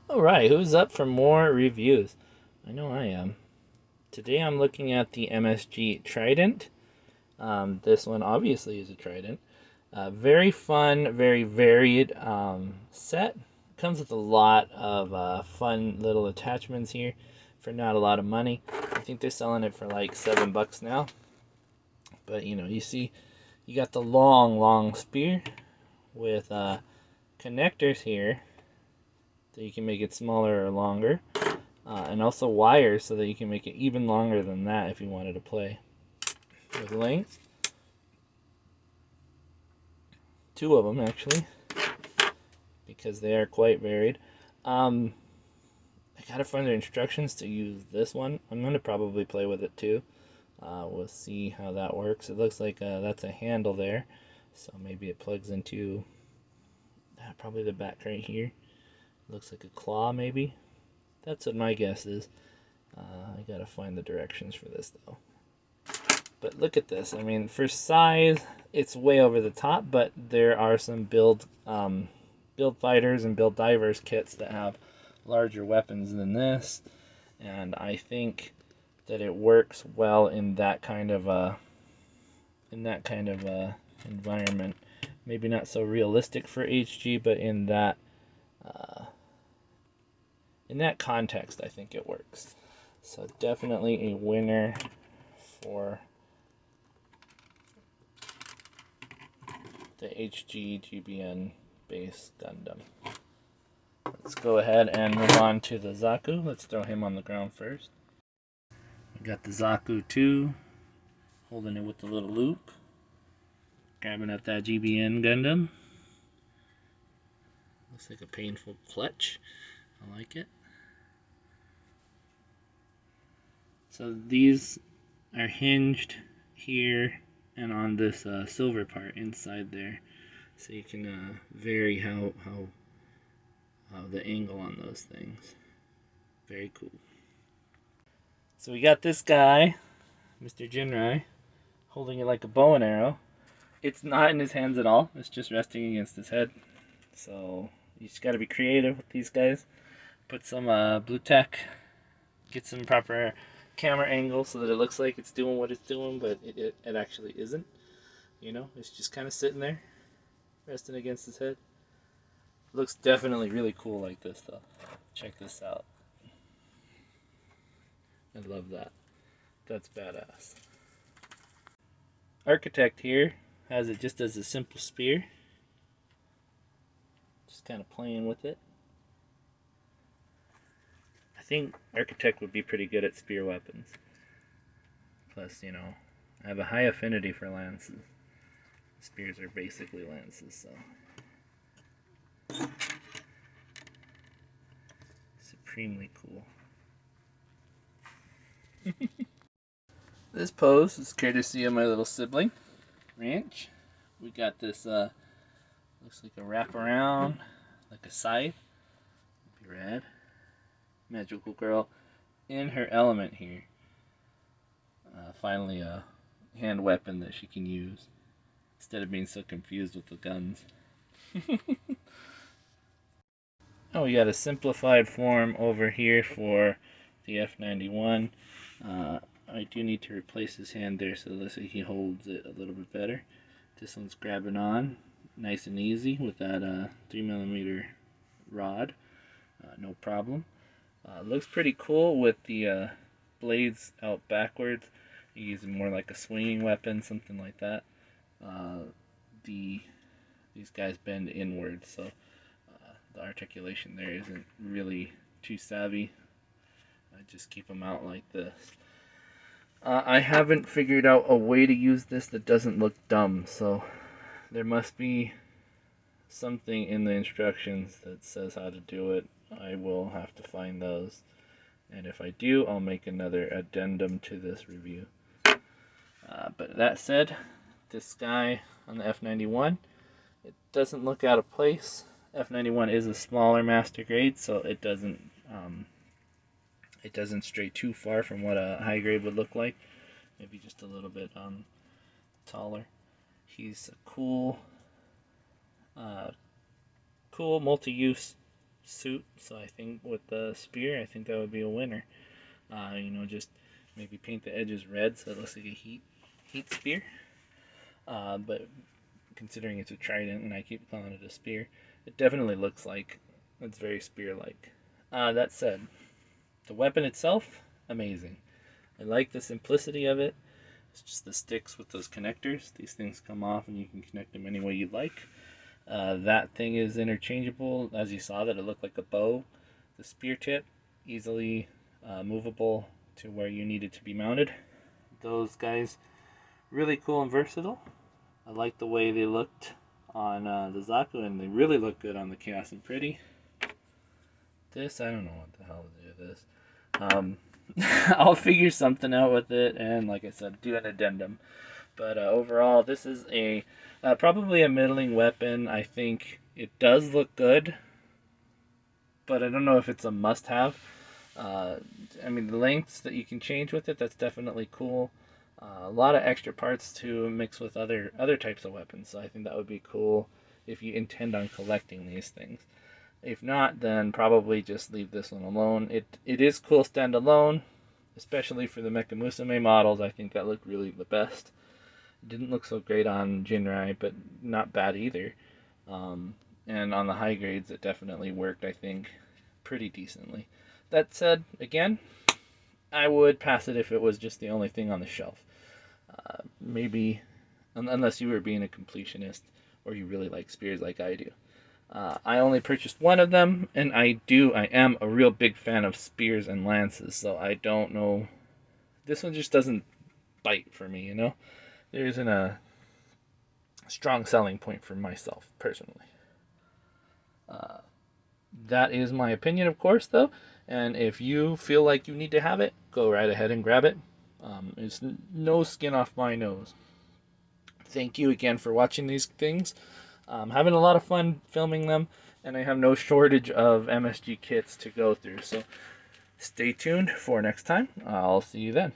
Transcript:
Alright, who's up for more reviews? I know I am. Today I'm looking at the M.S.G Trident. This one obviously is a Trident. Very fun, very varied set. Comes with a lot of fun little attachments here for not a lot of money. I think they're selling it for like $7 now. But you see, you got the long spear with connectors here so you can make it smaller or longer. And also wires so that you can make it even longer than that if you wanted to play with length. Two of them actually, because they are quite varied. I gotta find the instructions to use this one. I'm gonna probably play with it too. We'll see how that works. It looks like that's a handle there, so maybe it plugs into probably the back right here. Looks like a claw maybe. That's what my guess is. I gotta find the directions for this though. But look at this. I mean, for size, it's way over the top, but there are some build fighters and build divers kits that have larger weapons than this, and I think that it works well in that kind of environment. Maybe not so realistic for HG, but in that context, I think it works. So definitely a winner for the HG GBN base Gundam. Let's go ahead and move on to the Zaku. Let's throw him on the ground first. We got the Zaku 2, holding it with the little loop, grabbing at that GBN Gundam. Looks like a painful clutch. I like it. So these are hinged here and on this silver part inside there, so you can vary how the angle on those things. Very cool. So we got this guy, Mr. Jinrai, holding it like a bow and arrow. It's not in his hands at all. It's just resting against his head. So you just got to be creative with these guys. Put some blue tack, get some proper camera angle so that it looks like it's doing what it's doing, but it actually isn't. It's just kind of sitting there, resting against his head. Looks definitely really cool like this though. Check this out. I love that. That's badass. Architect here has it just as a simple spear. Just kind of playing with it. I think Architect would be pretty good at spear weapons. Plus, I have a high affinity for lances. Spears are basically lances, so supremely cool. This pose is courtesy of my little sibling, Ranch. We got this, looks like a wraparound, like a scythe. Be rad. Magical girl in her element here. Finally a hand weapon that she can use instead of being so confused with the guns. Oh, we got a simplified form over here for the F91. I do need to replace his hand there so it looks like he holds it a little bit better. This one's grabbing on nice and easy with that 3mm rod. No problem. Looks pretty cool with the blades out backwards. You use it more like a swinging weapon, something like that. These guys bend inward, so the articulation there isn't really too savvy. I just keep them out like this. I haven't figured out a way to use this that doesn't look dumb, so there must be something in the instructions that says how to do it. I will have to find those, and if I do, I'll make another addendum to this review. But that said, this guy on the F91, it doesn't look out of place. F91 is a smaller master grade, so it doesn't stray too far from what a high grade would look like. Maybe just a little bit taller. He's a cool multi-use suit. So I think with the spear, I think that would be a winner. Just maybe paint the edges red so it looks like a heat spear. But considering it's a trident and I keep calling it a spear, it definitely looks like it's very spear-like. That said, the weapon itself, amazing. I like the simplicity of it. It's just the sticks with those connectors. These things come off and you can connect them any way you like. That thing is interchangeable. As you saw, that it looked like a bow. The spear tip, easily movable to where you need it to be mounted. Those guys, really cool and versatile. I like the way they looked on the Zaku, and they really look good on the Chaos and Pretty. This, I don't know what the hell to do with this. I'll figure something out with it, and like I said, do an addendum. But overall, this is a probably a middling weapon. I think it does look good, but I don't know if it's a must-have. I mean, the lengths that you can change with it, that's definitely cool. A lot of extra parts to mix with other types of weapons, so I think that would be cool if you intend on collecting these things. If not, then probably just leave this one alone. It is cool standalone, especially for the Mecha Musume models. I think that looked really the best. It didn't look so great on Jinrai, but not bad either. And on the high grades, it definitely worked, I think, pretty decently. That said, again, I would pass it if it was just the only thing on the shelf. Maybe, unless you were being a completionist or you really like spears like I do. I only purchased one of them, and I am a real big fan of spears and lances, so I don't know. This one just doesn't bite for me, you know? There isn't a strong selling point for myself, personally. That is my opinion, of course, though, and if you feel like you need to have it, go right ahead and grab it. It's no skin off my nose. Thank you again for watching these things. Having a lot of fun filming them, and I have no shortage of M.S.G kits to go through, so stay tuned for next time. I'll see you then.